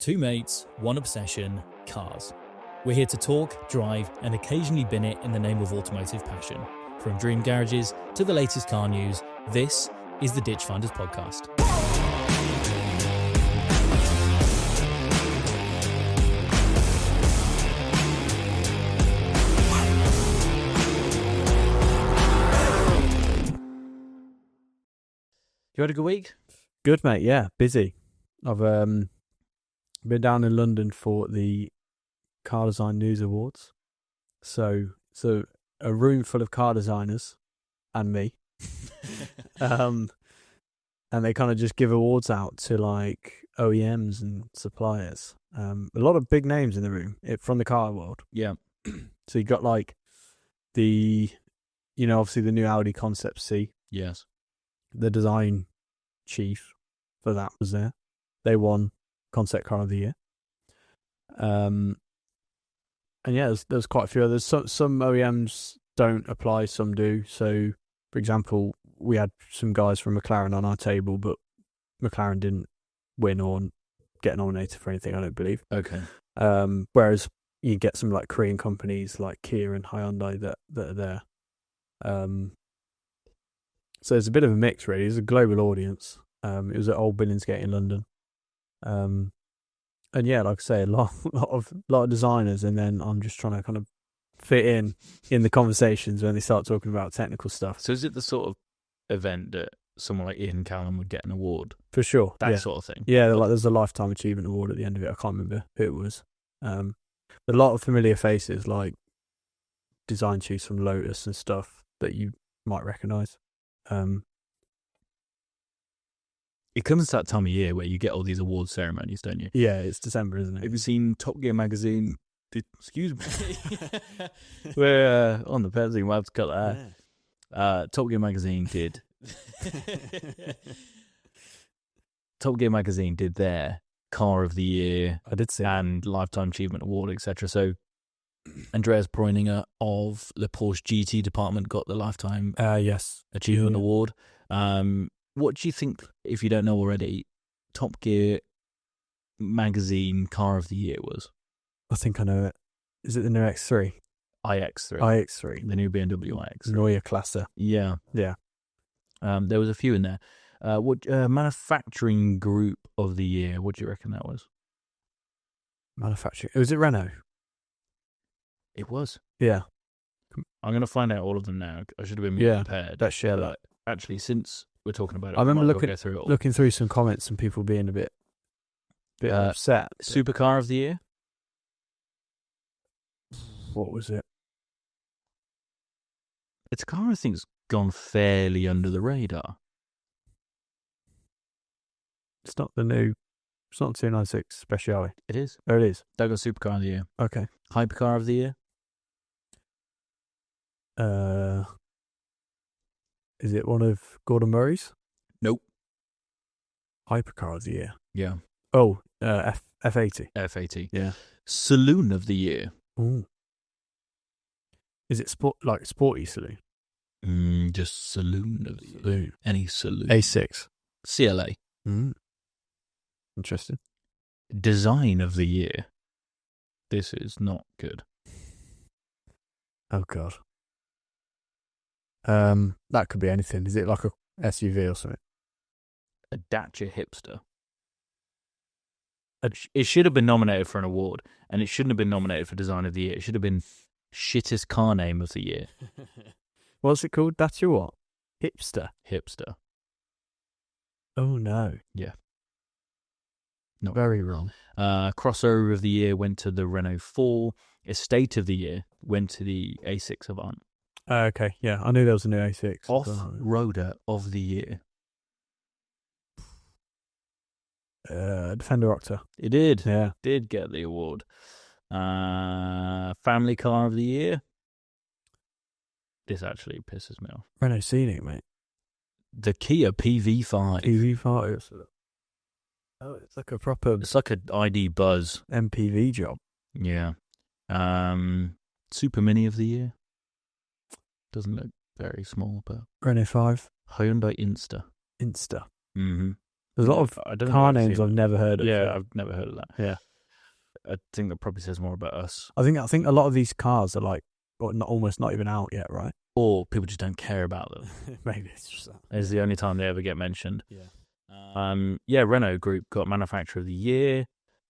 Two mates, one obsession, cars. We're here to talk, drive, and occasionally bin it in the name of automotive passion. From dream garages to the latest car news, this is the Ditch Finders Podcast. You had a good week? Good, mate. Yeah, busy. I've been down in London for the Car Design News Awards. So a room full of car designers and me. And they kind of just give awards out to like OEMs and suppliers. A lot of big names in the room from the car world. Yeah. So you got like obviously the new Audi Concept C. Yes. The design chief for that was there. They won Concept Car of the Year. And yeah, there's quite a few others. Some OEMs don't apply, some do. So, for example, we had some guys from McLaren on our table, but McLaren didn't win or get nominated for anything, I don't believe. Okay. Whereas you get some like Korean companies like Kia and Hyundai that are there. So it's a bit of a mix, really. It's a global audience. It was at Old Billingsgate in London. And yeah, like I say, a lot of designers, and then I'm just trying to kind of fit in the conversations when they start talking about technical stuff. So is it the sort of event that someone like Ian Callum would get an award? For sure. That sort of thing? Yeah, like there's a Lifetime Achievement Award at the end of it. I can't remember who it was. A lot of familiar faces, like design chiefs from Lotus and stuff that you might recognise. It comes to that time of year where you get all these award ceremonies, don't you? Yeah, it's December, isn't it? Have you seen Top Gear magazine? Excuse me. We're on the Pepsi. We'll have to cut that. Yeah. Top Gear magazine did. Top Gear magazine did their Car of the Year. I did see. And Lifetime Achievement Award, etc. So Andreas Bräuninger of the Porsche GT department got the Lifetime Achievement Award. What do you think, if you don't know already, Top Gear magazine Car of the Year was? I think I know it. Is it the new X3? iX3. iX3. The new BMW iX3. Neue Klasse. Yeah. Yeah. There was a few in there. What manufacturing group of the year, what do you reckon that was? Manufacturing. Was it Renault? It was. Yeah. I'm going to find out all of them now. I should have been more prepared. Let's share that. Actually, since we're talking about it, I remember looking through some comments and people being a bit upset. Supercar of the year? What was it? It's a car I think's gone fairly under the radar. It's not the 296 Speciale. It is. Oh, it is. That got Supercar of the year. Okay. Hypercar of the year? Is it one of Gordon Murray's? Nope. Hypercar of the year. Yeah. Oh, F80. F80. Yeah. Saloon of the year. Ooh. Is it sporty saloon? Just saloon of the year. Any saloon. A6. CLA. Interesting. Design of the year. This is not good. Oh God. That could be anything. Is it like a SUV or something? A Dacia Hipster. It should have been nominated for an award, and it shouldn't have been nominated for Design of the Year. It should have been shittest car name of the year. What's it called? Dacia what? Hipster. Oh no. Yeah. Not very wrong. Crossover of the year went to the Renault 4. Estate of the year went to the A6 Avant. Okay, yeah, I knew there was a new A6. Off-roader of the year. Defender Octa. It did. Yeah. Did get the award. Family car of the year. This actually pisses me off. Renault Scenic, mate. The Kia PV5. PV5. Oh, it's like a proper... It's like an ID Buzz. MPV job. Yeah. Super Mini of the year. Doesn't look very small, but... Renault 5. Hyundai Insta. Insta. Mm-hmm. There's a lot of car names I've never heard of. Yeah, I've never heard of that. Yeah. I think that probably says more about us. I think a lot of these cars are like almost not even out yet, right? Or people just don't care about them. Maybe it's just that. It's the only time they ever get mentioned. Yeah. Renault Group got Manufacturer of the Year.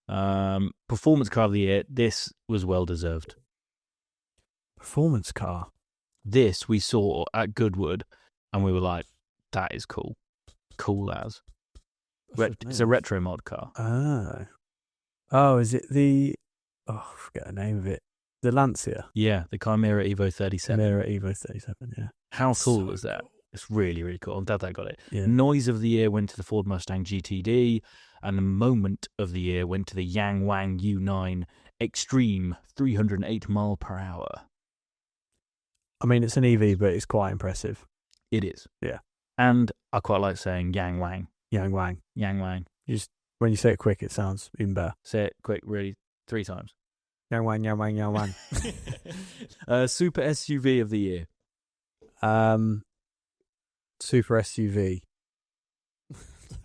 Performance Car of the Year. This was well deserved. Performance car. This we saw at Goodwood, and we were like, that is cool. Cool as. It's a retro mod car. Oh, is it the... Oh, I forget the name of it. The Lancia? Yeah, the Chimera Evo 37. Chimera Evo 37, yeah. How cool was that? It's really, really cool. I'm glad I got it. Yeah. Noise of the Year went to the Ford Mustang GTD, and the Moment of the Year went to the Yang Wang U9 Extreme 308 mile per hour. I mean, it's an EV, but it's quite impressive. It is. Yeah. And I quite like saying Yang Wang. Yang Wang. Yang Wang. When you say it quick, it sounds even better. Say it quick, really, 3 times. Yang Wang, Yang Wang, Yang Wang. Super SUV of the Year. Super SUV.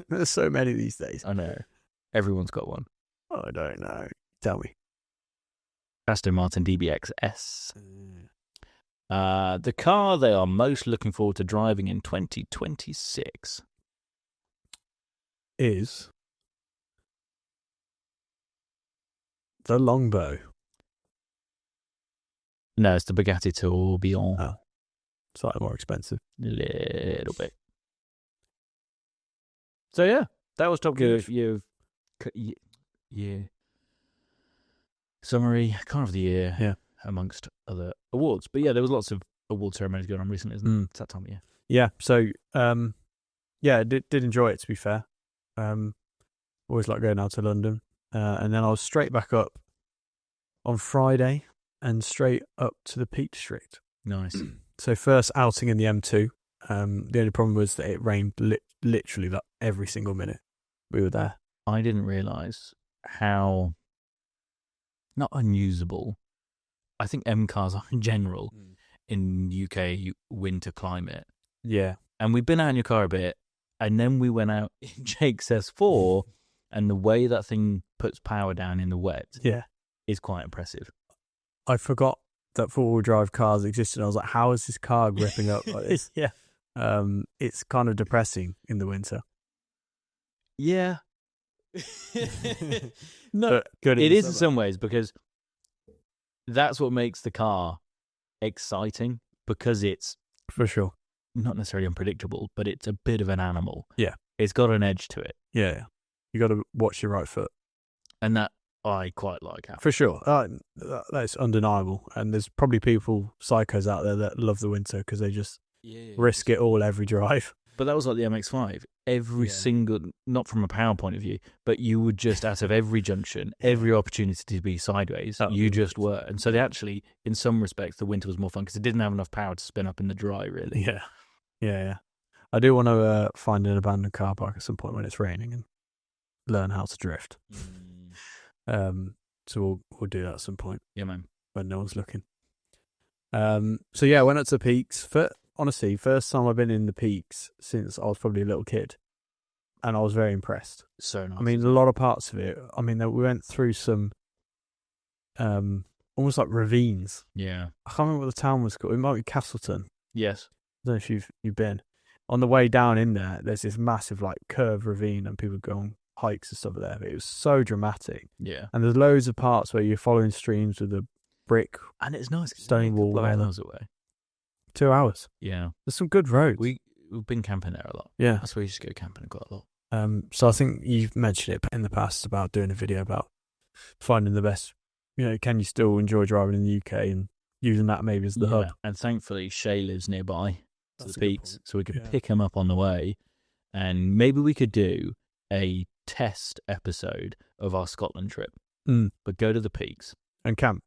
There's so many these days. I know. Everyone's got one. Oh, I don't know. Tell me. Aston Martin DBX S. The car they are most looking forward to driving in 2026 is the Longbow. No, it's the Bugatti Tourbillon. Oh, slightly more expensive. A little bit. So yeah, that was Top Gear. Yeah. Summary, Car of the Year. Yeah. Amongst other awards. But yeah, there was lots of award ceremonies going on recently, isn't it? It's that time of year. Yeah. So, I did enjoy it, to be fair. Always like going out to London. And then I was straight back up on Friday and straight up to the Peak District. Nice. So first outing in the M2. The only problem was that it rained literally like every single minute we were there. I didn't realise how not unusable. I think M cars are in general in UK winter climate. Yeah. And we've been out in your car a bit, and then we went out in Jake's S4, and the way that thing puts power down in the wet is quite impressive. I forgot that four-wheel drive cars existed. I was like, how is this car gripping up like this? Yeah. It's kind of depressing in the winter. Yeah. No, good. It is in some ways, because that's what makes the car exciting, because it's for sure not necessarily unpredictable, but it's a bit of an animal. Yeah. It's got an edge to it. Yeah. You got to watch your right foot. And that I quite like. For sure. That's undeniable. And there's probably psychos out there that love the winter because they just risk it all every drive. But that was like the MX-5. Every single, not from a power point of view, but you would just, out of every junction, every opportunity to be sideways, you just were. And so they actually, in some respects, the winter was more fun because it didn't have enough power to spin up in the dry, really. Yeah. I do want to find an abandoned car park at some point when it's raining and learn how to drift. So we'll do that at some point. Yeah, man. When no one's looking. So yeah, I went up to Peaks. Honestly, first time I've been in the Peaks since I was probably a little kid. And I was very impressed. So nice. I mean, a lot of parts of it. I mean, we went through some almost like ravines. Yeah. I can't remember what the town was called. It might be Castleton. Yes. I don't know if you've been. On the way down in there, there's this massive like curved ravine and people go on hikes and stuff there. But it was so dramatic. Yeah. And there's loads of parts where you're following streams with a brick. And it's nice. Stone wall. 2 hours away. 2 hours. Yeah. There's some good roads. We've been camping there a lot. Yeah. That's where we used to go camping quite a lot. So I think you've mentioned it in the past about doing a video about finding the best, can you still enjoy driving in the UK and using that maybe as the hub. And thankfully Shay lives nearby to the Peaks, so we could pick him up on the way, and maybe we could do a test episode of our Scotland trip, but go to the Peaks. And camp.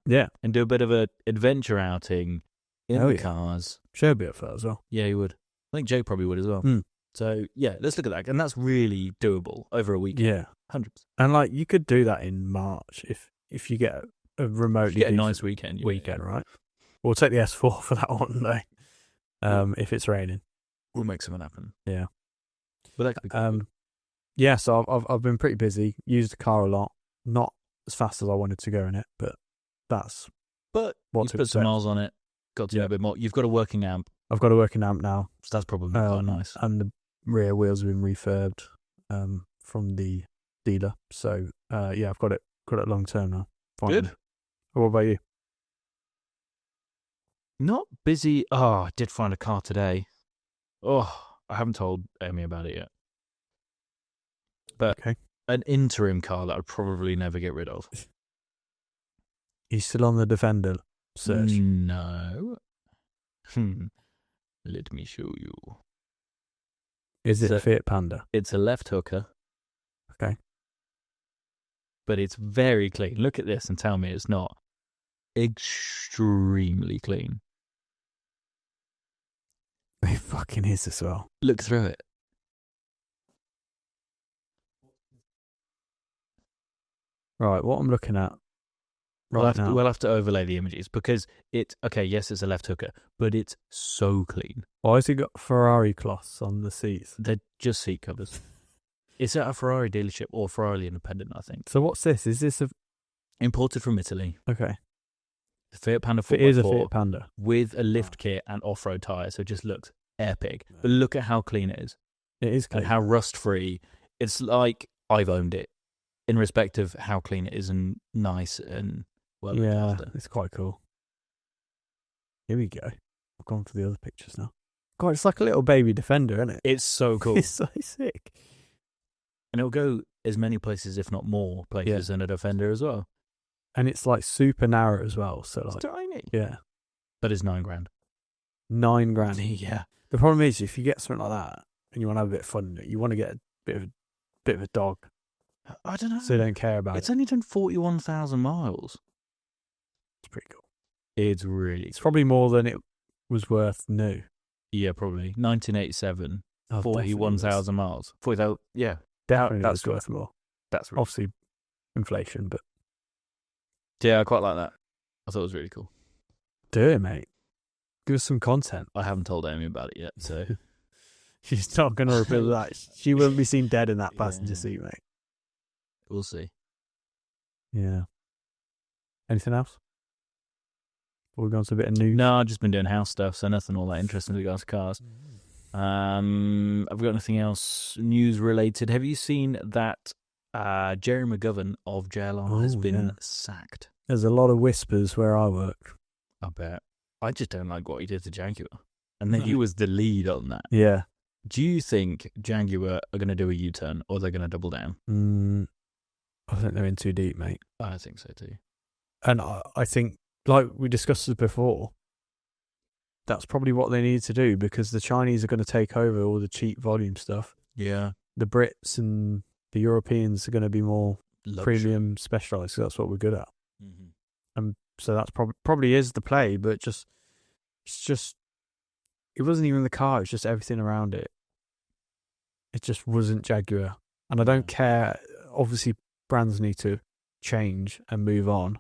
Yeah. And do a bit of an adventure outing in the cars. Shay would be up for that as well. Yeah, he would. I think Joe probably would as well. So, yeah, let's look at that. And that's really doable over a weekend. Yeah. 100%. And, you could do that in March if you get a remotely a nice weekend. Right? We'll take the S4 for that one, though, if it's raining. We'll make something happen. Yeah. But that could be good. Yeah, so I've been pretty busy. Used the car a lot. Not as fast as I wanted to go in it, but that's But what you've to put some expect. miles on it. Got to know a bit more. You've got a working amp. I've got a working amp now. So that's probably quite nice. And the rear wheels have been refurbed from the dealer. So I've got it long term now. Finally. Good. What about you? Not busy. Oh, I did find a car today. Oh, I haven't told Amy about it yet. But an interim car that I'd probably never get rid of. You still on the Defender search? No. Let me show you. Is it a Fiat Panda? It's a left hooker. Okay. But it's very clean. Look at this and tell me it's not extremely clean. It fucking is as well. Look through it. Right, what I'm looking at now. We'll have to overlay the images because it's a left hooker, but it's so clean. Why has he got Ferrari cloths on the seats? They're just seat covers. It's at a Ferrari dealership or Ferrari independent, I think. So what's this? Is this imported from Italy? Okay. The Fiat Panda 4x4. It is a Fiat Panda. With a lift kit and off-road tyres, so it just looks epic. But look at how clean it is. It is clean. And how rust-free. It's like I've owned it in respect of how clean it is and nice and well looked after. It's quite cool. Here we go. I've gone for the other pictures now. God, it's like a little baby Defender, isn't it? It's so cool. It's so sick. And it'll go as many places, if not more places, than a Defender as well. And it's like super narrow as well. So it's tiny. Yeah. But it's $9,000. $9,000. Yeah. The problem is, if you get something like that and you want to have a bit of fun, you want to get a bit of a dog. I don't know. So you don't care about it. It's only done 41,000 miles. It's pretty cool. It's really It's probably more than it was worth new. Yeah, probably. 1987, 41,000 miles. 40,000, yeah. Definitely that's worth more. That's really obviously inflation, but... Yeah, I quite like that. I thought it was really cool. Do it, mate. Give us some content. I haven't told Amy about it yet, so... She's not going to reveal that. She won't be seen dead in that passenger seat, mate. We'll see. Yeah. Anything else? Before we go on to a bit of news? No, I've just been doing house stuff, so nothing all that interesting with regards to cars. I've got nothing else news related. Have you seen that Jerry McGovern of JLR has been sacked? There's a lot of whispers where I work. I bet. I just don't like what he did to Jaguar. And then he was the lead on that. Yeah. Do you think Jaguar are going to do a U-turn or they're going to double down? I think they're in too deep, mate. I think so too. And I think, like we discussed this before, that's probably what they need to do because the Chinese are going to take over all the cheap volume stuff. Yeah. The Brits and the Europeans are going to be more premium specialised because that's what we're good at. Mm-hmm. And so that's probably is the play, but it's just it wasn't even the car, it was just everything around it. It just wasn't Jaguar. And I don't care. Obviously, brands need to change and move on,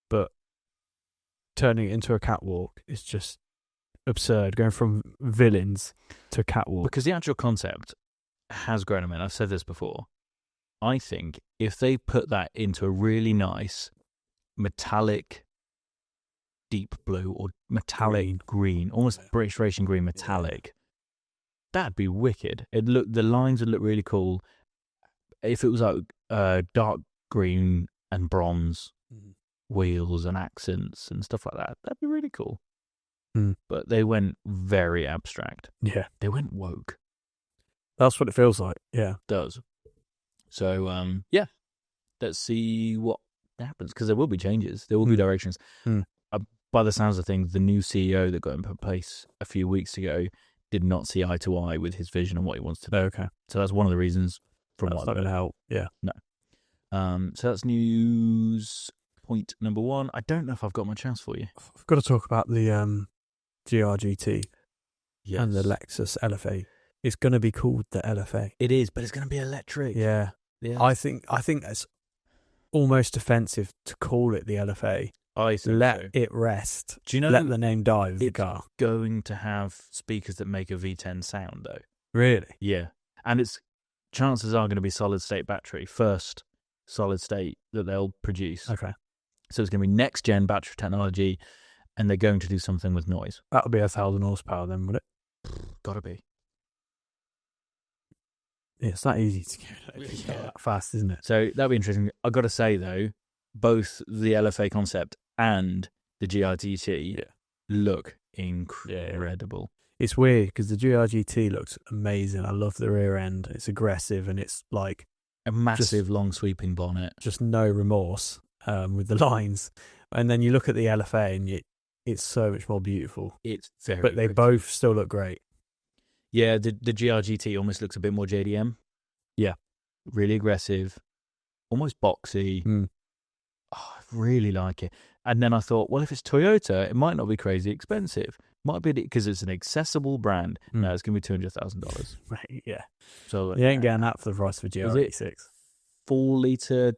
but turning it into a catwalk is just absurd. Going from villains to catwalk. Because the actual concept has grown on me. I've said this before. I think if they put that into a really nice metallic deep blue or metallic green, almost British racing green metallic, that'd be wicked. The lines would look really cool. If it was like dark green and bronze wheels and accents and stuff like that, that'd be really cool. But they went very abstract. Yeah. They went woke. That's what it feels like. Yeah. It does. So, let's see what happens because there will be changes. There will be directions. By the sounds of things, the new CEO that got in place a few weeks ago did not see eye to eye with his vision and what he wants to do. Okay. So that's one of the reasons from that's what not going to help. Yeah. No. So that's news point number one. I don't know if I've got much else for you. I've got to talk about the GR-GT and the Yes. Lexus LFA. It's going to be called the LFA. It is, but it's going to be electric. Yeah. I think it's almost offensive to call it the LFA. I think Let it rest. Do you know Let the name die of the it's car. going to have speakers that make a V10 sound, though? Really? Yeah. And chances are going to be solid state battery, first solid state that they'll produce. Okay. So it's going to be next gen battery technology, and they're going to do something with noise. That'll be 1,000 horsepower then, would it? Gotta be. Yeah, it's not easy to get that fast, isn't it? So that'll be interesting. I've got to say, though, both the LFA concept and the GRGT look incredible. It's weird because the GRGT looks amazing. I love the rear end. It's aggressive and it's like a massive long sweeping bonnet. Just no remorse with the lines. And then you look at the LFA and it's so much more beautiful. It's very But they both still look great. Yeah, the GRGT almost looks a bit more JDM. Yeah. Really aggressive, almost boxy. Oh, I really like it. And then I thought, well, if it's Toyota, it might not be crazy expensive. Might be because it's an accessible brand. No, it's going to be $200,000. Right, yeah. So you ain't getting that for the price of a GR86. 4-litre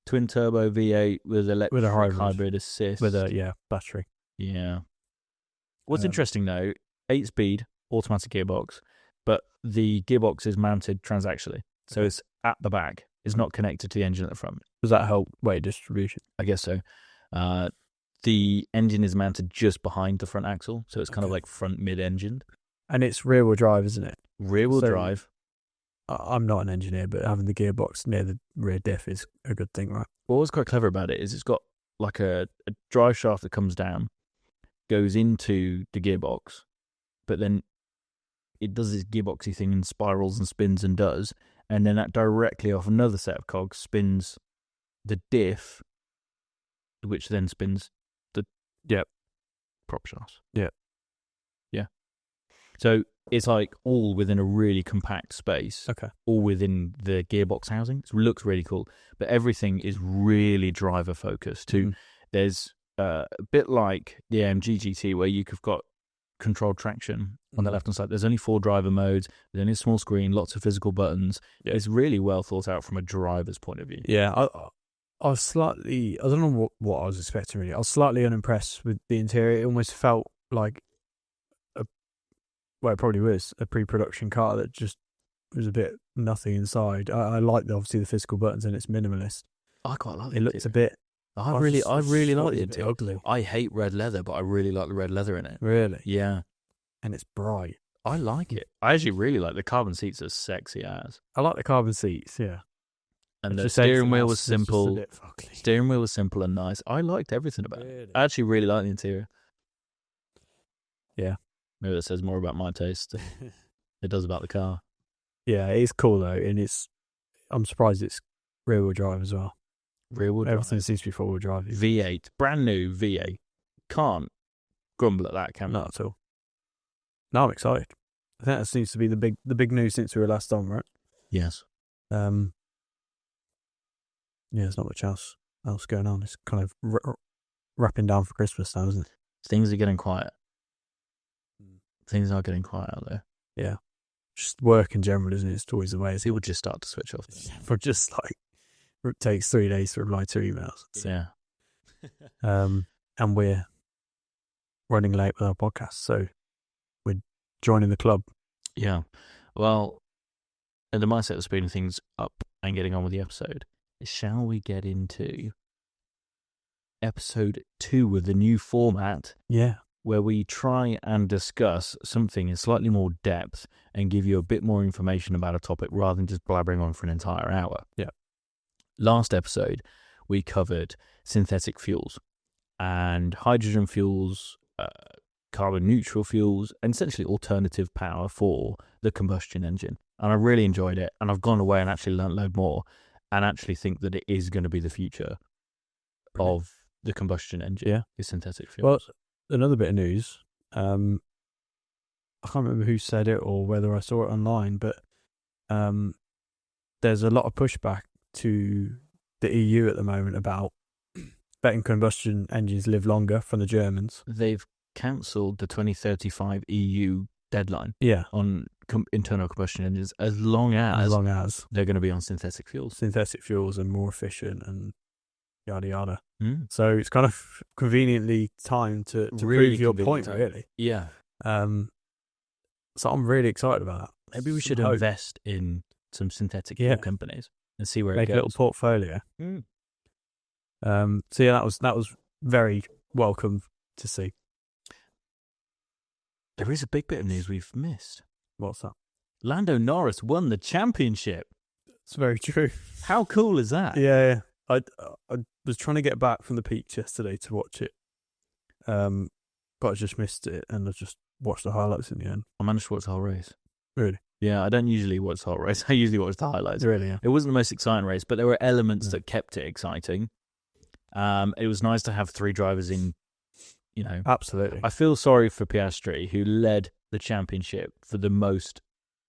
twin-turbo V8 with electric hybrid assist. With a, battery. Yeah. What's interesting, though, 8-speed automatic gearbox, but the gearbox is mounted transaxially. So it's at the back. It's not connected to the engine at the front. Does that help weight distribution? I guess so. The engine is mounted just behind the front axle, so it's kind of like front mid-engined. And it's rear-wheel drive, isn't it? Rear-wheel drive. I'm not an engineer, but having the gearbox near the rear diff is a good thing, right? What was quite clever about it is it's got like a drive shaft that comes down, goes into the gearbox, but then it does this gearboxy thing and spirals and spins and does, and then that directly off another set of cogs spins the diff, which then spins the prop shafts. Yeah. So it's like all within a really compact space. Okay. All within the gearbox housing. It looks really cool. But everything is really driver focused too. There's a bit like the AMG GT where you've got controlled traction on the left-hand side. There's only 4 driver modes. There's only a small screen, lots of physical buttons. Yeah. It's really well thought out from a driver's point of view. Yeah, I was slightly... I don't know what I was expecting, really. I was slightly unimpressed with the interior. It almost felt like... Well, it probably was a pre-production car that just was a bit nothing inside. I like obviously the physical buttons and it's minimalist. I quite like it. It looks a bit... I really like the interior. Ugly. I hate red leather, but I really like the red leather in it. Really? Yeah. And it's bright. I like it. I actually really like the carbon seats are sexy as. I like the carbon seats, yeah. And the steering wheel was simple. Steering wheel was simple and nice. I liked everything about it. I actually really like the interior. Yeah. Maybe that says more about my taste. It does about the car. Yeah, it is cool though, and I'm surprised it's rear-wheel drive as well. Rear-wheel drive. Everything seems to be four-wheel drive. V8, brand new V8. Can't grumble at that, can we? Not at all. No, I'm excited. I think that seems to be the big news since we were last on, right? Yes. Yeah, there's not much else going on. It's kind of wrapping down for Christmas now, isn't it? Things are getting quiet. Things are getting quiet out there. Yeah. Just work in general, isn't it? It's always the way. People just start to switch off. For just it takes 3 days to reply to emails. Yeah. And we're running late with our podcast, so we're joining the club. Yeah. Well, and the mindset of speeding things up and getting on with the episode, shall we get into episode 2 with the new format? Yeah. Where we try and discuss something in slightly more depth and give you a bit more information about a topic rather than just blabbering on for an entire hour. Yeah. Last episode, we covered synthetic fuels and hydrogen fuels, carbon neutral fuels, and essentially alternative power for the combustion engine. And I really enjoyed it. And I've gone away and actually learned a load more and actually think that it is going to be the future of the combustion engine. Yeah. Is synthetic fuels. Well, another bit of news, I can't remember who said it or whether I saw it online, but there's a lot of pushback to the EU at the moment about letting combustion engines live longer from the Germans. They've cancelled the 2035 EU deadline on internal combustion engines as long as they're going to be on synthetic fuels. Synthetic fuels are more efficient and yada yada. So it's kind of conveniently timed to really prove your point, really. Yeah. So I'm really excited about that. Maybe we should invest in some synthetic fuel companies and see where Make it goes. Make a little portfolio. So yeah, that was very welcome to see. There is a big bit of news we've missed. What's that? Lando Norris won the championship. It's very true. How cool is that? Yeah. I was trying to get back from the Peaks yesterday to watch it, but I just missed it, and I just watched the highlights in the end. I managed to watch the whole race. Really? Yeah, I don't usually watch the whole race. I usually watch the highlights. Really, yeah. It wasn't the most exciting race, but there were elements that kept it exciting. It was nice to have 3 drivers in, Absolutely. I feel sorry for Piastri, who led the championship for the most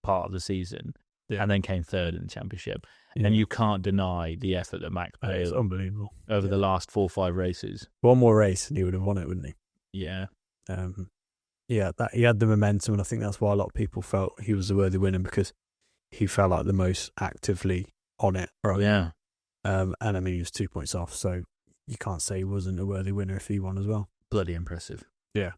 part of the season and then came third in the championship. Yeah. And you can't deny the effort that Max put It's unbelievable over the last 4 or 5 races. One more race and he would have won it, wouldn't he? Yeah. That he had the momentum, and I think that's why a lot of people felt he was a worthy winner, because he felt like the most actively on it. Right? Yeah. And I mean, he was 2 points off, so you can't say he wasn't a worthy winner if he won as well. Bloody impressive. Yeah.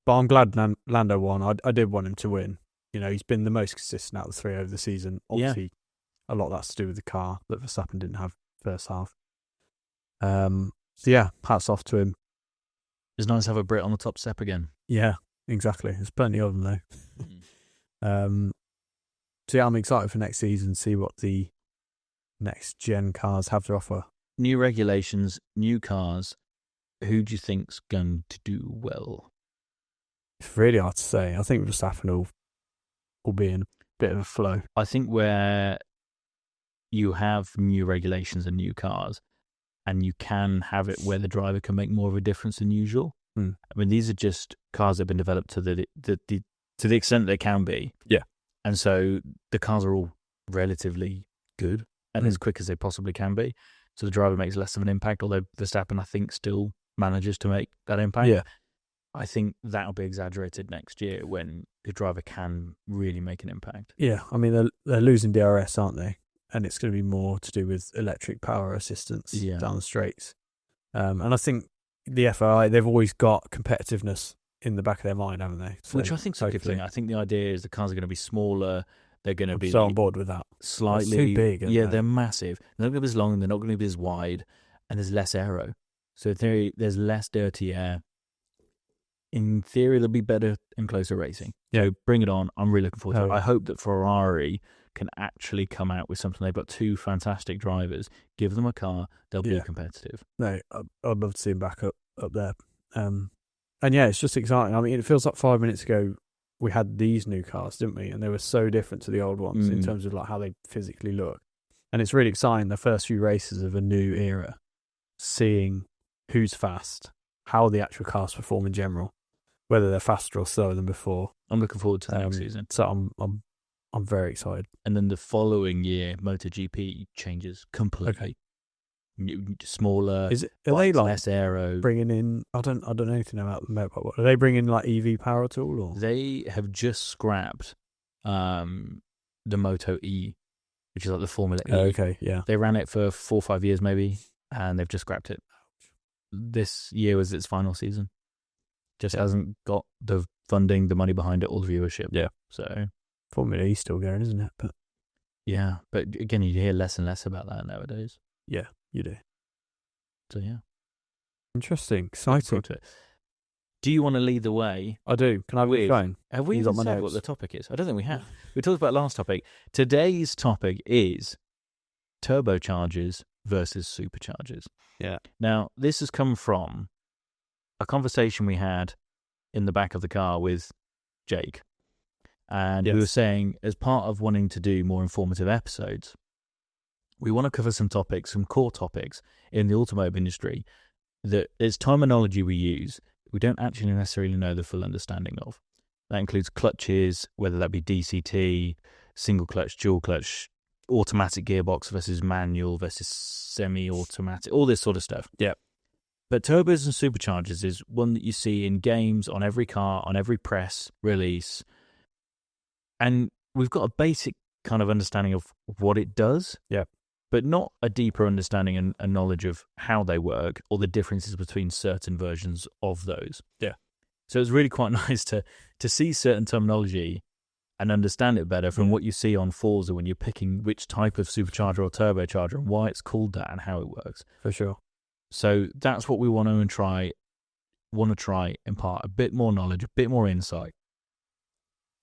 But I'm glad Lando won. I did want him to win. He's been the most consistent out of the 3 over the season. Obviously, a lot of that's to do with the car that Verstappen didn't have first half. So yeah, hats off to him. It's nice to have a Brit on the top step again. Yeah, exactly. There's plenty of them though. So yeah, I'm excited for next season, see what the next gen cars have to offer. New regulations, new cars. Who do you think's going to do well? It's really hard to say. I think Verstappen will be in a bit of a flow. I think where you have new regulations and new cars, and you can have it where the driver can make more of a difference than usual. I mean, these are just cars that have been developed to the extent they can be. Yeah. And so the cars are all relatively good and as quick as they possibly can be. So the driver makes less of an impact, although Verstappen, I think, still manages to make that impact. Yeah. I think that'll be exaggerated next year when the driver can really make an impact. Yeah, I mean, they're losing DRS, aren't they? And it's going to be more to do with electric power assistance down the straights. And I think the FIA, they've always got competitiveness in the back of their mind, haven't they? So which I think is a good thing. I think the idea is the cars are going to be smaller. They're going to be so on board with that. Slightly too big. They're massive. They're not going to be as long. They're not going to be as wide, and there's less aero. So in theory, there's less dirty air. In theory, there'll be better and closer racing. So bring it on. I'm really looking forward to it. I hope that Ferrari can actually come out with something. They've got 2 fantastic drivers. Give them a car. They'll be competitive. No, I'd love to see him back up there. And yeah, it's just exciting. I mean, it feels like 5 minutes ago we had these new cars, didn't we? And they were so different to the old ones in terms of like how they physically look. And it's really exciting, the first few races of a new era, seeing who's fast, how the actual cars perform in general, whether they're faster or slower than before. I'm looking forward to the next season. So I'm very excited. And then the following year, MotoGP changes completely. Okay. Smaller. Are they like less aero? Bringing in? I don't know anything about them. Are they bringing like EV power at all? Or? They have just scrapped the Moto E, which is like the Formula E. Okay, yeah. They ran it for 4 or 5 years maybe, and they've just scrapped it. This year was its final season. Just hasn't got the funding, the money behind it, or the viewership. Yeah. So Formula E's still going, isn't it? But yeah, but again, you hear less and less about that nowadays. Yeah, you do. So yeah, interesting, exciting. Do you want to lead the way? I do. Can I have your phone? Have we even said what the topic is? I don't think we have. We talked about last topic. Today's topic is turbochargers versus superchargers. Yeah. Now, this has come from a conversation we had in the back of the car with Jake. And we were saying, as part of wanting to do more informative episodes, we want to cover some topics, some core topics in the automotive industry that there's terminology we use we don't actually necessarily know the full understanding of. That includes clutches, whether that be DCT, single clutch, dual clutch, automatic gearbox versus manual versus semi-automatic, all this sort of stuff. Yeah. But turbos and superchargers is one that you see in games, on every car, on every press release. And we've got a basic kind of understanding of what it does. Yeah. But not a deeper understanding and knowledge of how they work or the differences between certain versions of those. Yeah. So it's really quite nice to see certain terminology and understand it better from what you see on Forza when you're picking which type of supercharger or turbocharger and why it's called that and how it works. For sure. So that's what we want to try impart a bit more knowledge, a bit more insight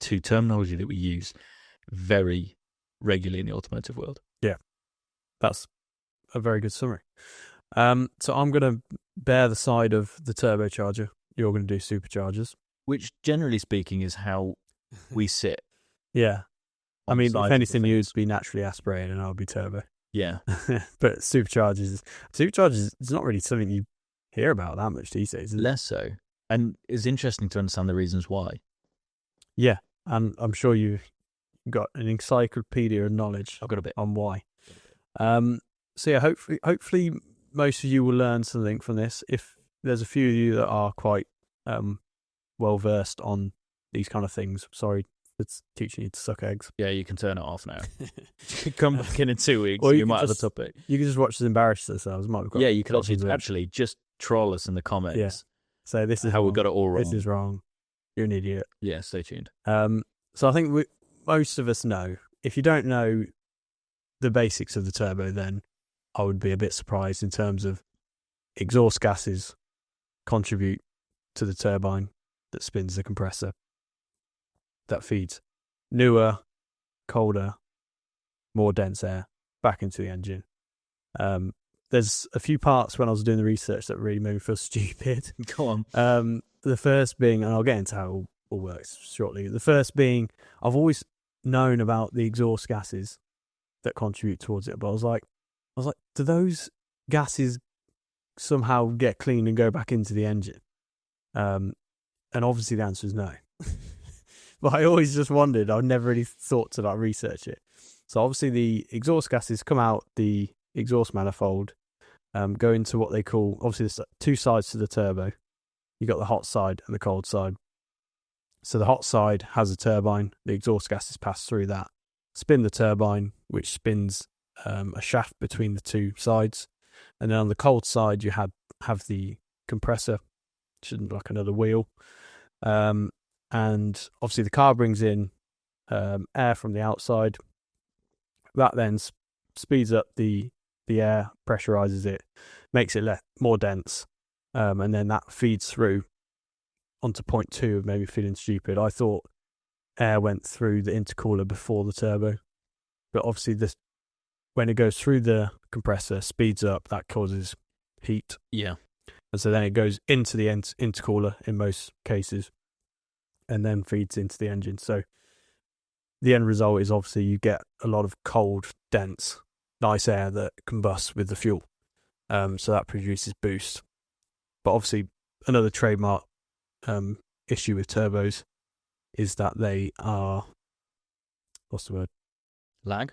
to terminology that we use very regularly in the automotive world. Yeah, that's a very good summary. So I'm going to bear the side of the turbocharger. You're going to do superchargers. Which, generally speaking, is how we sit. Yeah. I mean, if anything, you'd you'd be naturally aspirated and I'll be turbo. Yeah. But superchargers, it's not really something you hear about that much these days. Less so. And it's interesting to understand the reasons why. Yeah. And I'm sure you've got an encyclopedia of knowledge. I've got a bit on why. So yeah, hopefully most of you will learn something from this. If there's a few of you that are quite well versed on these kind of things, sorry, it's teaching you to suck eggs. Yeah, you can turn it off now. Come back in 2 weeks. Or you might have a topic. You can just watch us embarrass ourselves. Yeah, you could actually just troll us in the comments. Yeah. So this is how we got it all wrong. This is wrong. You're an idiot. Yeah, stay tuned. So I think most of us know. If you don't know the basics of the turbo, then I would be a bit surprised in terms of exhaust gases contribute to the turbine that spins the compressor that feeds newer, colder, more dense air back into the engine. There's a few parts when I was doing the research that really made me feel stupid. Go on. The first being, and I'll get into how it all works shortly. The first being, I've always known about the exhaust gases that contribute towards it, but I was like, do those gases somehow get cleaned and go back into the engine? And obviously the answer is no. But I always just wondered. I never really thought to research it. So obviously the exhaust gases come out the exhaust manifold, go into what they call, obviously there's two sides to the turbo. You got the hot side and the cold side. So the hot side has a turbine. The exhaust gases pass through that, spin the turbine, which spins a shaft between the two sides. And then on the cold side, you have the compressor, which is like another wheel. And obviously the car brings in air from the outside. That then speeds up the air, pressurizes it, makes it more dense. And then that feeds through onto point 2 of maybe feeling stupid. I thought air went through the intercooler before the turbo. But obviously when it goes through the compressor, speeds up, that causes heat. Yeah. And so then it goes into the intercooler in most cases and then feeds into the engine. So the end result is obviously you get a lot of cold, dense, nice air that combusts with the fuel. So that produces boost. But obviously another trademark issue with turbos is that they are, what's the word? Lag?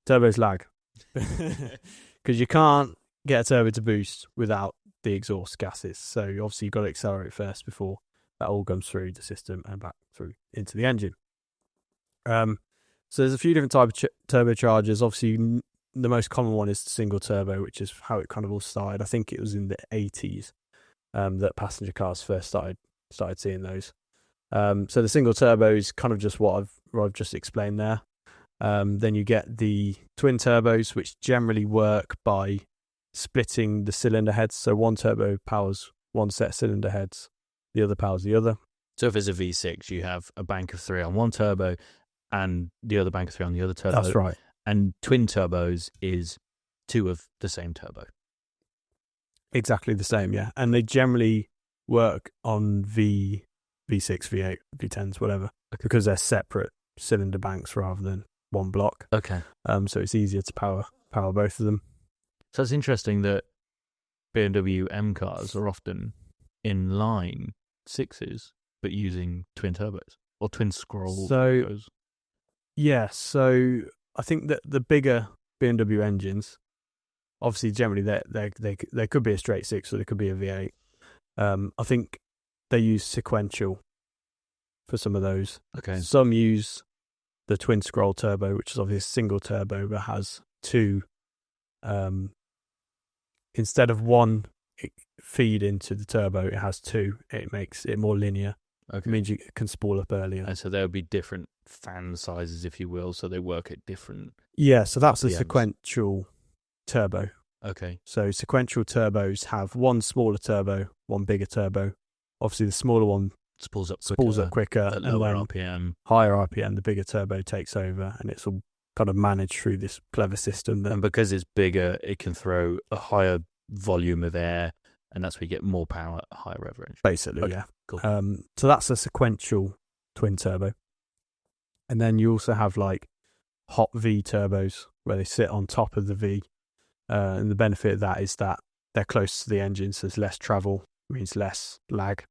Turbos lag. Because you can't get a turbo to boost without the exhaust gases. So obviously you've got to accelerate first before that all comes through the system and back through into the engine. So there's a few different types of turbochargers. Obviously the most common one is the single turbo, which is how it kind of all started. I think it was in the 80s that passenger cars first started seeing those. So the single turbo is kind of just what I've just explained there. Then you get the twin turbos, which generally work by splitting the cylinder heads. So one turbo powers one set of cylinder heads, the other powers the other. So if it's a V6, you have a bank of 3 on one turbo and the other bank of 3 on the other turbo. That's right. And twin turbos is 2 of the same turbo. Exactly the same, yeah. And they generally work on V6, V8, V10s, whatever, because they're separate cylinder banks rather than one block. Okay. So it's easier to power both of them. So it's interesting that BMW M cars are often inline 6s, but using twin turbos or twin scroll turbos. Yeah, so I think that the bigger BMW engines, obviously generally they could be a straight 6 or they could be a V8. I think they use sequential for some of those. Okay. Some use the twin scroll turbo, which is obviously a single turbo but has 2. Instead of one feed into the turbo, it has 2. It makes it more linear. Okay. It means you can spool up earlier. And so there would be different fan sizes, if you will, so they work at different... Yeah, so that's a RPMs. sequential turbo. Okay. So sequential turbos have one smaller turbo, one bigger turbo. Obviously, the smaller one Spools up quicker, at and lower then RPM. higher RPM, the bigger turbo takes over, and it's all kind of managed through this clever system. And because it's bigger, it can throw a higher volume of air, and that's where you get more power at higher rev range. Basically, Okay, yeah. cool. So that's a sequential twin turbo. And then you also have like hot V turbos where they sit on top of the V. And the benefit of that is that they're close to the engine, so there's less travel, means less lag.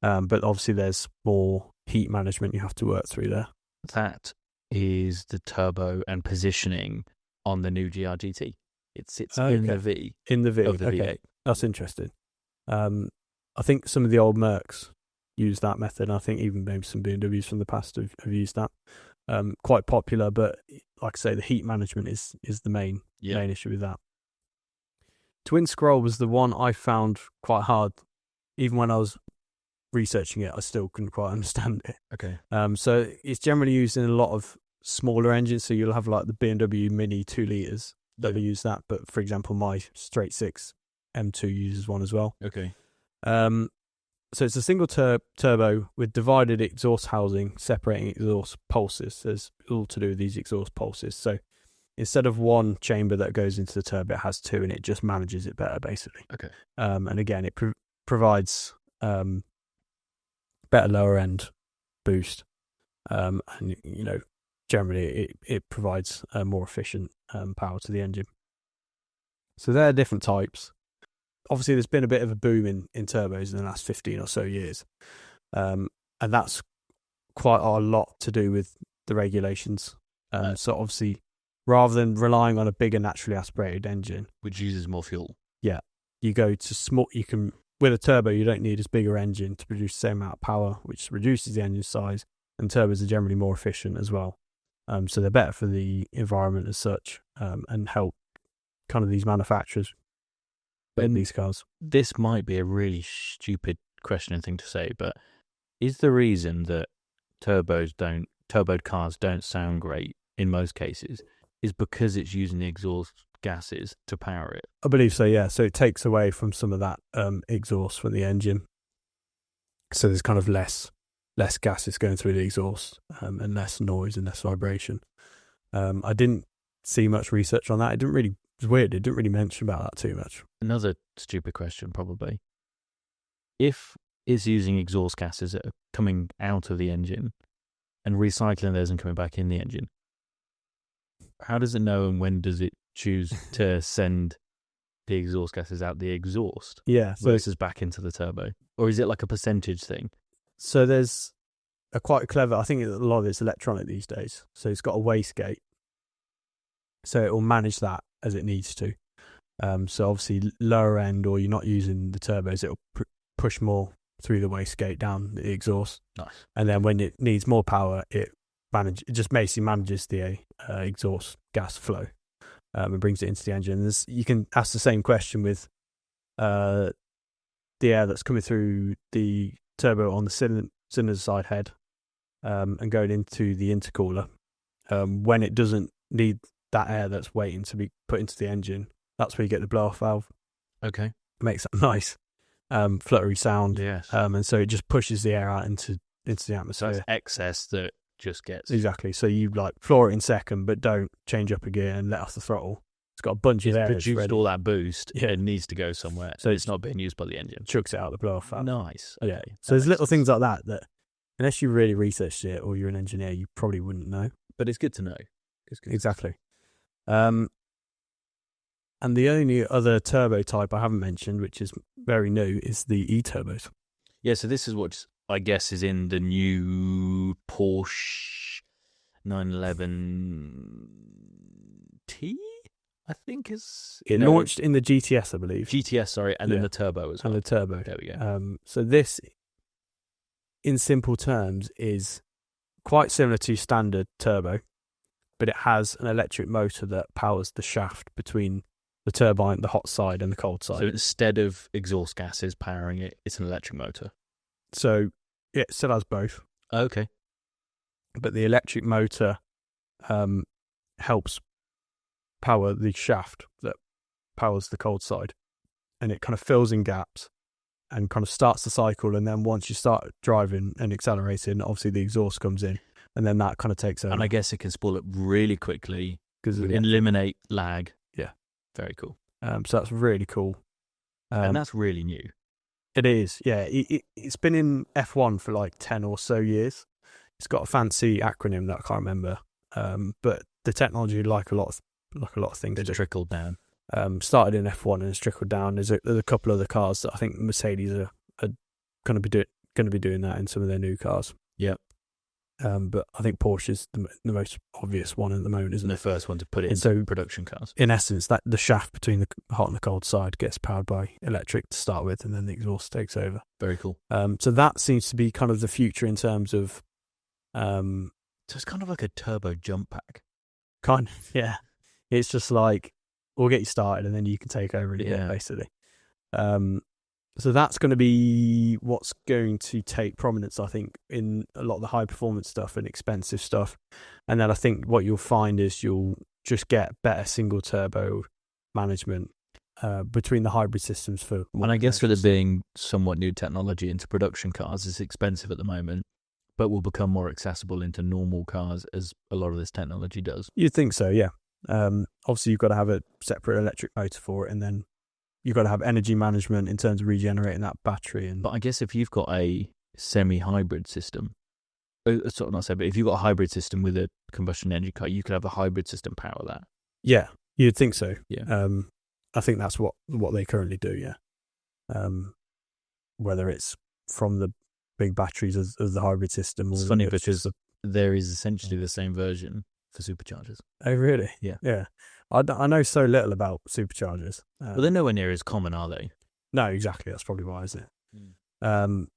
But obviously there's more heat management you have to work through there. That is the turbo and positioning on the new GR-GT. It sits in the V. In the V, of the okay. V8. That's interesting. I think some of the old Mercs use that method. I think even maybe some BMWs from the past have used that. Quite popular, but like I say, the heat management is the main issue with that. Twin scroll was the one I found quite hard. Even when I was researching it, I still couldn't quite understand it. Okay. So it's generally used in a lot of smaller engines. So you'll have like the BMW Mini 2 litres that will use that. But for example, my straight six M2 uses one as well. Okay. So it's a single turbo with divided exhaust housing, separating exhaust pulses. There's all to do with these exhaust pulses. So instead of one chamber that goes into the turbo, it has two, and it just manages it better, basically. Okay. And again, it provides better lower end boost, and generally it provides more efficient power to the engine. So there are different types. Obviously, there's been a bit of a boom in turbos in the last 15 or so years. And that's quite a lot to do with the regulations. So obviously, rather than relying on a bigger naturally aspirated engine, which uses more fuel. Yeah. You go to small, with a turbo, you don't need as bigger engine to produce the same amount of power, which reduces the engine size, and turbos are generally more efficient as well. So they're better for the environment as such, and help kind of these manufacturers build these cars. This might be a really stupid question and thing to say, but is the reason that turboed cars don't sound great in most cases is because it's using the exhaust gases to power it? I believe so, yeah. So it takes away from some of that exhaust from the engine. So there's kind of less gases going through the exhaust, and less noise and less vibration. I didn't see much research on that. It was weird. It didn't really mention about that too much. Another stupid question, probably. If it's using exhaust gases that are coming out of the engine and recycling those and coming back in the engine, how does it know, and when does it choose to send the exhaust gases out the exhaust versus back into the turbo? Or is it like a percentage thing? So there's a quite clever, I think a lot of it's electronic these days. So it's got a wastegate. So it will manage that as it needs to. So obviously lower end, or you're not using the turbos, it'll push more through the wastegate down the exhaust. Nice. And then when it needs more power, it just basically manages the exhaust gas flow, and brings it into the engine. You can ask the same question with the air that's coming through the turbo on the cylinder side head, and going into the intercooler. When it doesn't need that air that's waiting to be put into the engine, that's where you get the blow-off valve. Okay. It makes that nice fluttery sound. Yes. And so it just pushes the air out into the atmosphere. So it's excess that just gets... Exactly. So you floor it in second, but don't change up a gear and let off the throttle. It's got a bunch of air. It's produced all that boost. Yeah. It needs to go somewhere. So it's not being used by the engine. Chucks it out the blow-off valve. Nice. Okay. Yeah. So there's little things like that unless you really researched it or you're an engineer, you probably wouldn't know. But it's good to know. Exactly. And the only other turbo type I haven't mentioned, which is very new, is the e-turbos. Yeah, so this is what I guess is in the new Porsche 911T, I think is... It launched in the GTS, I believe. GTS, sorry, and then the turbo as well. And the turbo. There we go. So this, in simple terms, is quite similar to standard turbo, but it has an electric motor that powers the shaft between the turbine, the hot side, and the cold side. So instead of exhaust gases powering it, it's an electric motor. So it still has both. Okay. But the electric motor helps power the shaft that powers the cold side, and it kind of fills in gaps and kind of starts the cycle. And then once you start driving and accelerating, obviously the exhaust comes in, and then that kind of takes over. And I guess it can spool up really quickly because eliminate lag. Yeah, very cool. So that's really cool, and that's really new. It is, yeah. It's been in F1 for like 10 or so years. It's got a fancy acronym that I can't remember, but the technology, like a lot of things, it's trickled down. Started in F1 and it's trickled down. There's a couple of the cars that I think Mercedes are going to be doing that in some of their new cars. Yep. But I think Porsche is the most obvious one at the moment, isn't it? The first one to put it into production cars. In essence, that the shaft between the hot and the cold side gets powered by electric to start with, and then the exhaust takes over. Very cool. So that seems to be kind of the future in terms of. So it's kind of like a turbo jump pack. Kind of, yeah. It's just like, we'll get you started and then you can take over again, basically. So that's going to be what's going to take prominence, I think, in a lot of the high performance stuff and expensive stuff. And then I think what you'll find is you'll just get better single turbo management between the hybrid systems for. And I guess with it being somewhat new technology into production cars, it's expensive at the moment, but will become more accessible into normal cars as a lot of this technology does. You'd think so, yeah. Obviously, you've got to have a separate electric motor for it, and then you've got to have energy management in terms of regenerating that battery. But I guess if you've got a semi-hybrid system, sort of not say, but if you've got a hybrid system with a combustion engine car, you could have a hybrid system power that. Yeah, you'd think so. Yeah. I think that's what they currently do, yeah. Whether it's from the big batteries as the hybrid system. It's funny because there is essentially the same version for superchargers. Oh, really? Yeah. Yeah. I know so little about superchargers. But they're nowhere near as common, are they? No, exactly. That's probably why, isn't it?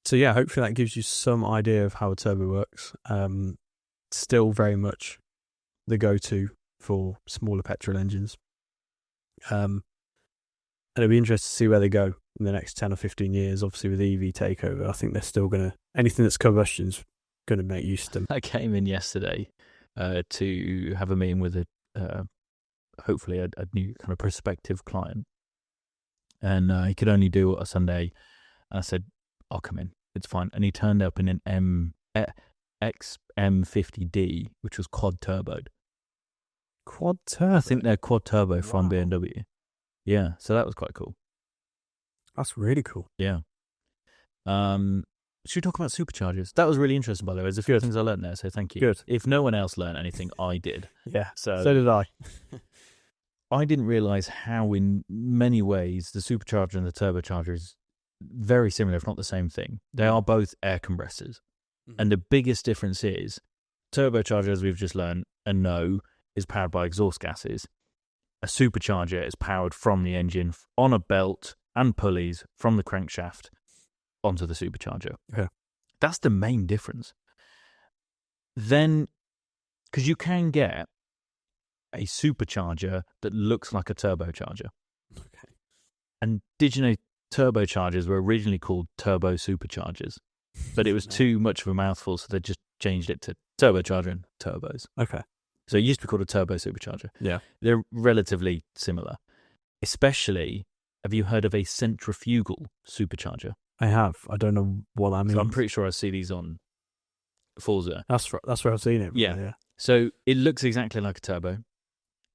So, yeah, hopefully that gives you some idea of how a turbo works. Still very much the go-to for smaller petrol engines. And it'll be interesting to see where they go in the next 10 or 15 years. Obviously, with the EV takeover, I think they're still going to... Anything that's combustion's going to make use of them. I came in yesterday to have a meeting with hopefully a new kind of prospective client. And he could only do a Sunday. And I said, I'll come in. It's fine. And he turned up in an XM50D, which was quad turboed. Quad turbo? I think they're quad turbo from BMW. Yeah, so that was quite cool. That's really cool. Yeah. Should we talk about superchargers? That was really interesting, by the way. There's a few things I learned there, so thank you. Good. If no one else learned anything, I did. Yeah, so did I. I didn't realise how, in many ways, the supercharger and the turbocharger is very similar, if not the same thing. They are both air compressors. Mm-hmm. And the biggest difference is, turbocharger, as we've just learned and know, is powered by exhaust gases. A supercharger is powered from the engine on a belt and pulleys from the crankshaft onto the supercharger. Yeah. That's the main difference. Then, because you can get a supercharger that looks like a turbocharger. Okay. And did you know turbochargers were originally called turbo superchargers? But it was too much of a mouthful, so they just changed it to turbocharger and turbos. Okay. So it used to be called a turbo supercharger. Yeah. They're relatively similar. Especially, have you heard of a centrifugal supercharger? I have. I don't know what that means. So I'm pretty sure I see these on Forza. That's where I've seen it. Yeah. So it looks exactly like a turbo.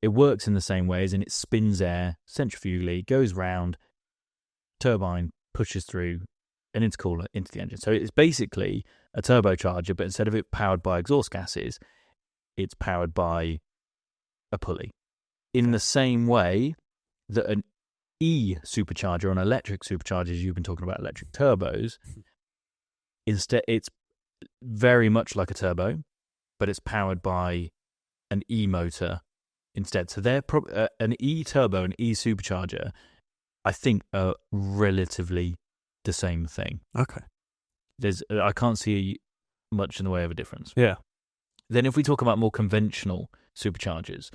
It works in the same way, as in it spins air centrifugally, goes round, turbine pushes through an intercooler into the engine. So it's basically a turbocharger, but instead of it powered by exhaust gases, it's powered by a pulley. In the same way that an e-supercharger, an electric supercharger, as you've been talking about electric turbos, instead it's very much like a turbo, but it's powered by an e-motor instead. So they're an e-turbo and e-supercharger, I think, are relatively the same thing. Okay. I can't see much in the way of a difference. Yeah. Then if we talk about more conventional superchargers,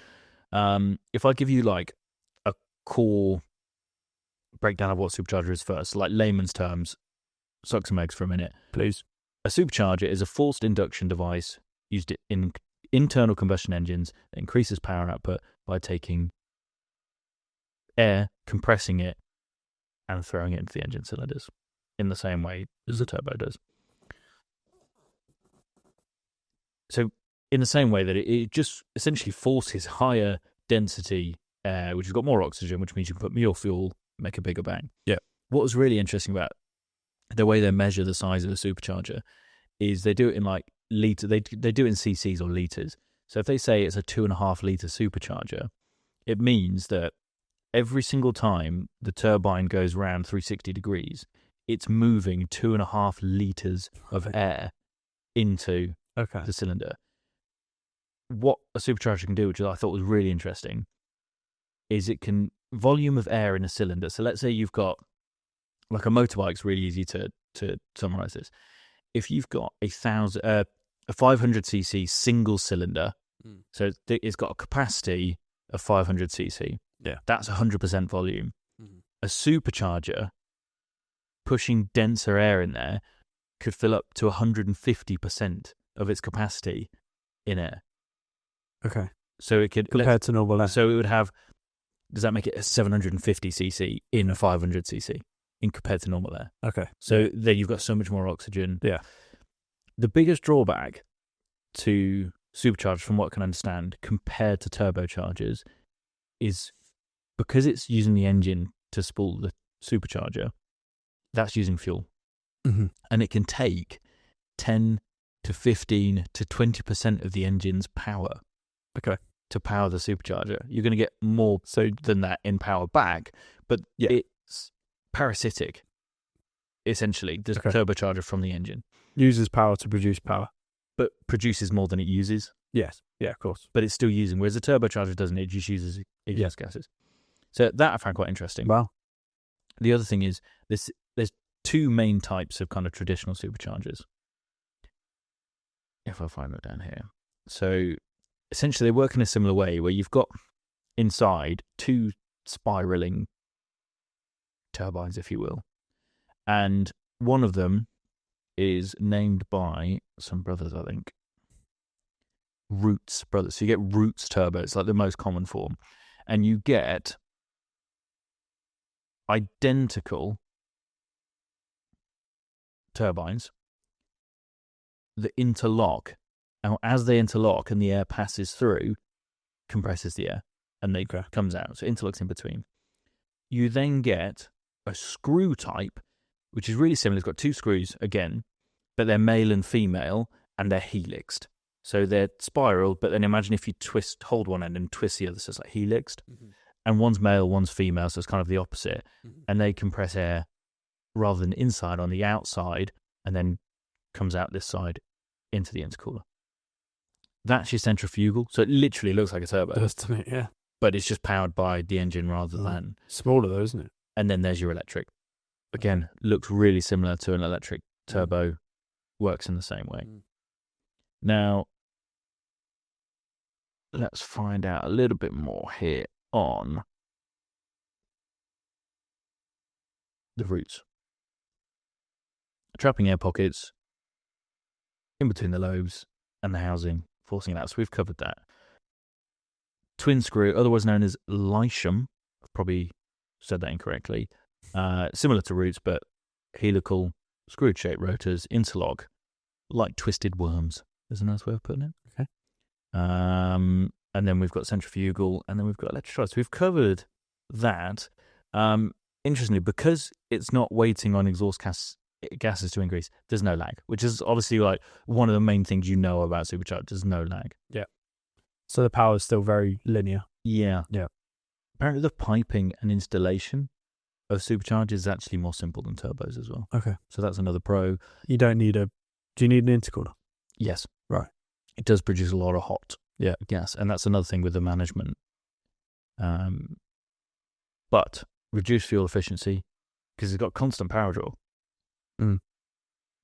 if I give you like a core breakdown of what supercharger is first, like layman's terms, suck some eggs for a minute. Please. A supercharger is a forced induction device used in internal combustion engines that increases power output by taking air, compressing it, and throwing it into the engine cylinders in the same way as the turbo does. So in the same way that it just essentially forces higher density air, which has got more oxygen, which means you can put more fuel, make a bigger bang. Yeah. What was really interesting about the way they measure the size of a supercharger is they do it in like litre. They do it in cc's or litres. So if they say it's a 2.5 litre supercharger, it means that every single time the turbine goes round 360 degrees, it's moving 2.5 litres of air into the cylinder. What a supercharger can do, which I thought was really interesting, is it can volume of air in a cylinder. So let's say you've got, like a motorbike's really easy to summarize this. If you've got a 500cc single cylinder, so it's got a capacity of 500cc, that's 100% volume. A supercharger pushing denser air in there could fill up to 150% of its capacity in air. Okay. So it could compared to normal air. So it would have. Does that make it a 750cc in a 500cc in compared to normal air? Okay. So then you've got so much more oxygen. Yeah. The biggest drawback to superchargers, from what I can understand, compared to turbochargers, is because it's using the engine to spool the supercharger, that's using fuel. Mm-hmm. And it can take 10 to 15 to 20% of the engine's power. Okay. To power the supercharger. You're going to get more than that in power back, but it's parasitic, essentially, the turbocharger from the engine. Uses power to produce power. But produces more than it uses. Yes. Yeah, of course. But it's still using, whereas the turbocharger doesn't, it just uses exhaust gases. So that I found quite interesting. Wow. The other thing is, there's two main types of kind of traditional superchargers. If I find that down here. So essentially, they work in a similar way where you've got inside two spiraling turbines, if you will. And one of them is named by some brothers, I think. Roots brothers. So you get Roots turbo. It's like the most common form. And you get identical turbines that interlock. And as they interlock and the air passes through, compresses the air and they comes out. So it interlocks in between. You then get a screw type, which is really similar. It's got two screws again, but they're male and female and they're helixed. So they're spiraled, but then imagine if you hold one end and twist the other, so it's like helixed. Mm-hmm. And one's male, one's female, so it's kind of the opposite. Mm-hmm. And they compress air rather than inside on the outside and then comes out this side into the intercooler. That's your centrifugal. So it literally looks like a turbo. It does to me, yeah. But it's just powered by the engine rather than... Smaller though, isn't it? And then there's your electric. Again, looks really similar to an electric turbo. Works in the same way. Now, let's find out a little bit more here on the roots. Trapping air pockets in between the lobes and the housing, forcing it out. So we've covered that. Twin screw, otherwise known as lycium. I've probably said that incorrectly. Similar to roots, but helical, screwed shaped rotors, interlock, like twisted worms. There's a nice way of putting it. Okay. And then we've got centrifugal, and then we've got electric. So we've covered that. Interestingly, because it's not waiting on exhaust gases to increase, there's no lag, which is obviously like one of the main things you know about superchargers. There's no lag. Yeah. So the power is still very linear. Yeah. Yeah. Apparently the piping and installation of superchargers is actually more simple than turbos as well. Okay. So that's another pro. You don't need do you need an intercooler? Yes. Right. It does produce a lot of hot gas, and that's another thing with the management. But reduced fuel efficiency, because it's got constant power draw.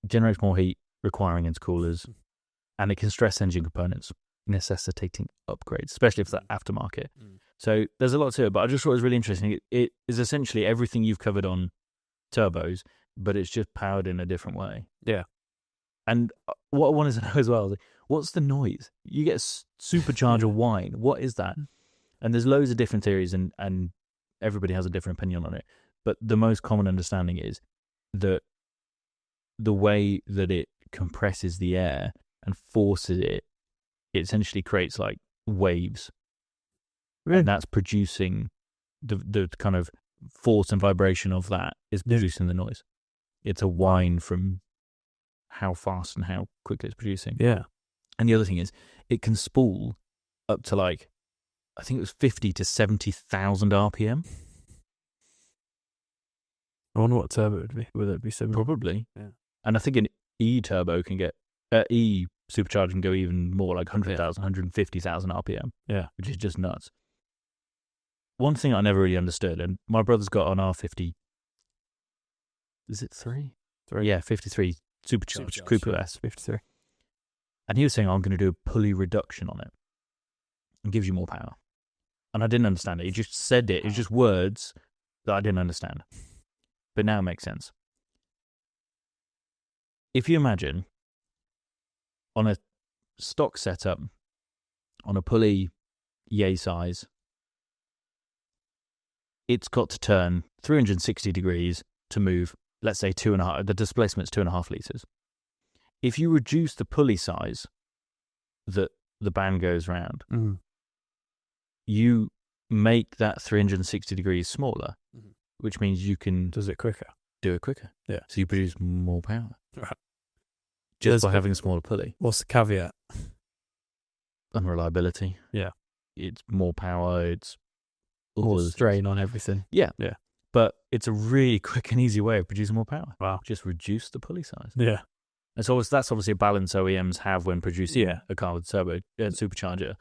Generates more heat, requiring intercoolers, and it can stress engine components, necessitating upgrades, especially if it's that aftermarket. So there's a lot to it, but I just thought it was really interesting. It is essentially everything you've covered on turbos, but it's just powered in a different way. Yeah. And what I wanted to know as well is, what's the noise? You get supercharger whine. What is that? And there's loads of different theories, and everybody has a different opinion on it. But the most common understanding is that the way that it compresses the air and forces it essentially creates like waves. Really? And that's producing the kind of force and vibration of that is producing the noise. It's a whine from how fast and how quickly it's producing. Yeah. And the other thing is, it can spool up to like, I think it was 50 to 70,000 RPM. I wonder what turbo it would be. Would it be similar? Probably. Yeah. And I think an E-turbo can get, E-supercharger can go even more, like 100,000, 150,000 RPM. Yeah. Which is just nuts. One thing I never really understood, and my brother's got an R50, is it 3? 3. Yeah, 53 supercharged Coupe S. 53. And he was saying, I'm going to do a pulley reduction on it. It gives you more power. And I didn't understand it. He just said it. It's just words that I didn't understand. But now it makes sense. If you imagine on a stock setup, on a pulley yay size, it's got to turn 360 degrees to move, let's say 2.5, the displacement's 2.5 litres. If you reduce the pulley size that the band goes round, you make that 360 degrees smaller, which means you can do it quicker. Yeah. So you produce more power. Right. Just by having a smaller pulley. What's the caveat? Unreliability. Yeah. It's more power. It's more strain on everything. Yeah. Yeah. But it's a really quick and easy way of producing more power. Wow. Just reduce the pulley size. Yeah. And so that's obviously a balance OEMs have when producing a car with turbo supercharger.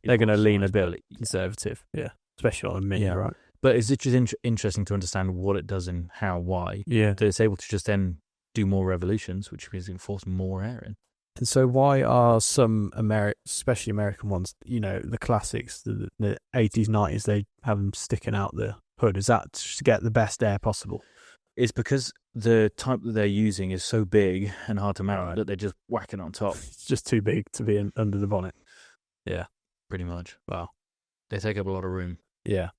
They're going to lean a bit conservative. Yeah. Especially on a Mini, right? But it's just interesting to understand what it does and how, why. Yeah. That it's able to just then do more revolutions, which means it can force more air in. And so why are some especially American ones, the classics, the 80s, 90s, they have them sticking out the hood? Is that to get the best air possible? It's because the type that they're using is so big and hard to mount that they're just whacking on top. It's just too big to be under the bonnet. Yeah. Pretty much. Wow. They take up a lot of room. Yeah.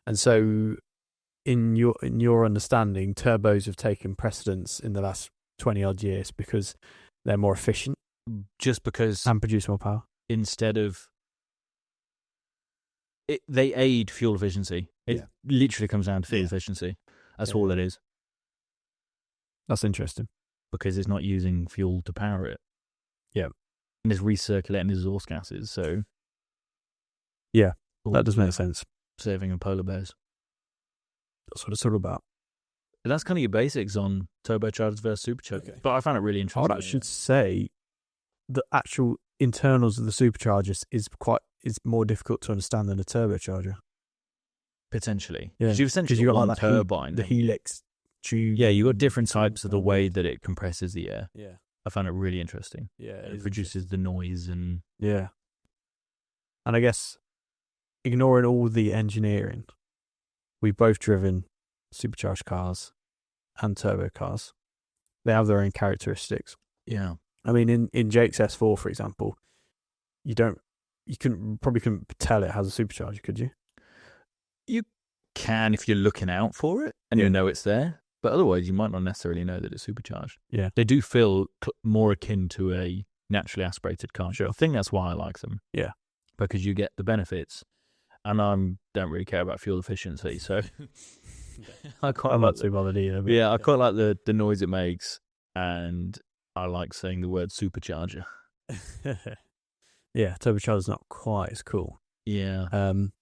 And so in your understanding, turbos have taken precedence in the last 20-odd years because they're more efficient? Just because... And produce more power? Instead of... they aid fuel efficiency. It literally comes down to fuel efficiency. That's all it is. That's interesting. Because it's not using fuel to power it. Yeah. And it's recirculating exhaust gases, so... Yeah, that does make sense. Saving in polar bears. That's what it's all about. And that's kind of your basics on turbochargers versus superchargers. Okay. But I found it really interesting. I should say the actual internals of the superchargers is more difficult to understand than a turbocharger. Potentially. Yeah. You've essentially got like that turbine. The helix tube. Yeah, you've got different types of the way that it compresses the air. Yeah. I found it really interesting. Yeah. It produces the noise and... Yeah. And I guess, ignoring all the engineering, we've both driven supercharged cars and turbo cars. They have their own characteristics. Yeah. I mean, in Jake's S4, for example, you probably couldn't tell it has a supercharger, could you? You can if you're looking out for it and you know it's there, but otherwise you might not necessarily know that it's supercharged. Yeah. They do feel more akin to a naturally aspirated car. Sure. I think that's why I like them. Yeah. Because you get the benefits, and I don't really care about fuel efficiency, so I'm not too bothered either. But I quite like the noise it makes, and I like saying the word supercharger. Yeah, turbocharger's not quite as cool. Yeah.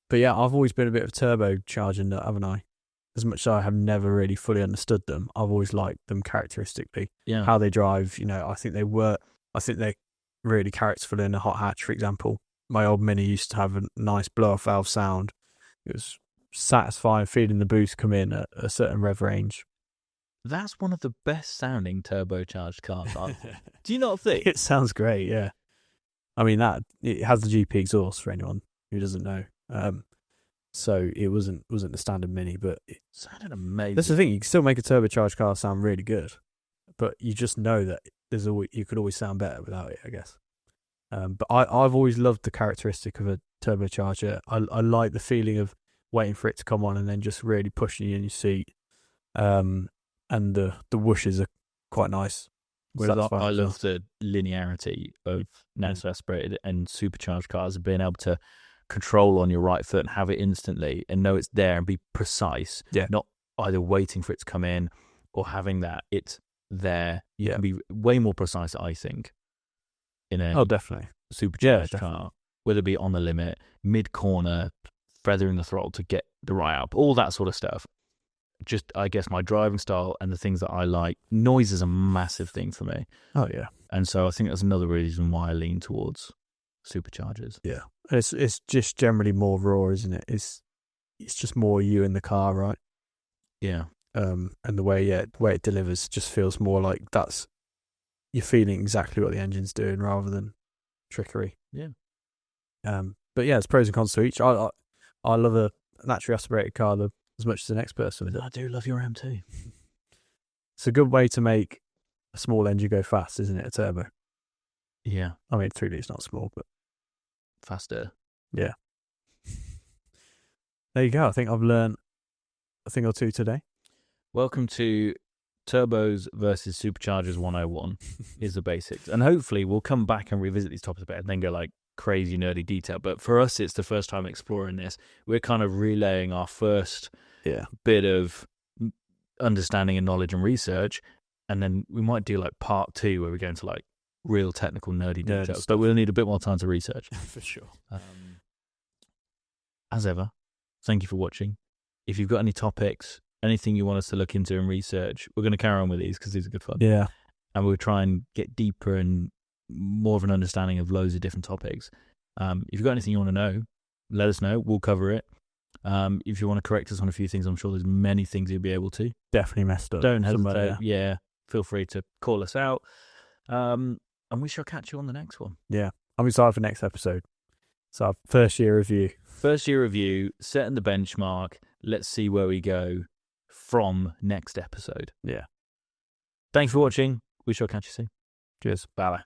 But yeah, I've always been a bit of a turbocharger nut, haven't I? As much as I have never really fully understood them, I've always liked them characteristically. Yeah. How they drive, I think they're really characterful in a hot hatch, for example. My old Mini used to have a nice blow-off valve sound. It was satisfying feeling the boost come in at a certain rev range. That's one of the best sounding turbocharged cars. Do you not think? It sounds great, yeah. I mean, it has the GP exhaust for anyone who doesn't know. So it wasn't the standard Mini, but it sounded amazing. That's the thing. You can still make a turbocharged car sound really good, but you just know that you could always sound better without it, I guess. But I've always loved the characteristic of a turbocharger. I like the feeling of waiting for it to come on and then just really pushing you in your seat. And the whooshes are quite nice. I love the linearity of naturally aspirated and supercharged cars, being able to control on your right foot and have it instantly and know it's there and be precise. Yeah. Not either waiting for it to come in or having that it's there. You Yeah. can be way more precise, I think, in a definitely supercharged car, whether it be on the limit, mid-corner, feathering the throttle to get the right up, all that sort of stuff. Just, I guess, my driving style and the things that I like. Noise is a massive thing for me. Oh, yeah. And so I think that's another reason why I lean towards superchargers. Yeah. It's just generally more raw, isn't it? It's just more you in the car, right? Yeah. And the way it delivers just feels more like you're feeling exactly what the engine's doing rather than trickery. Yeah. But yeah, it's pros and cons to each. I love a naturally aspirated car as much as the next person with it. I do love your M2. It's a good way to make a small engine go fast, isn't it? A turbo. Yeah. I mean, 3 litres not small, but faster. Yeah. There you go. I think I've learned a thing or two today. Welcome to Turbos versus Superchargers 101 is the basics. And hopefully we'll come back and revisit these topics a bit and then go like crazy nerdy detail. But for us, it's the first time exploring this. We're kind of relaying our first bit of understanding and knowledge and research. And then we might do like part 2 where we go into like real technical nerdy details. But we'll need a bit more time to research. For sure. As ever, thank you for watching. If you've got any topics, anything you want us to look into and research, we're going to carry on with these because these are good fun. Yeah. And we'll try and get deeper and more of an understanding of loads of different topics. If you've got anything you want to know, let us know. We'll cover it. If you want to correct us on a few things, I'm sure there's many things you'll be able to. Definitely messed up. Don't hesitate. Yeah. Feel free to call us out. And we shall catch you on the next one. Yeah. I'm excited for next episode. So our first year review. First year review, setting the benchmark. Let's see where we go from next episode. Yeah. Thanks for watching. We shall catch you soon. Cheers. Bye-bye.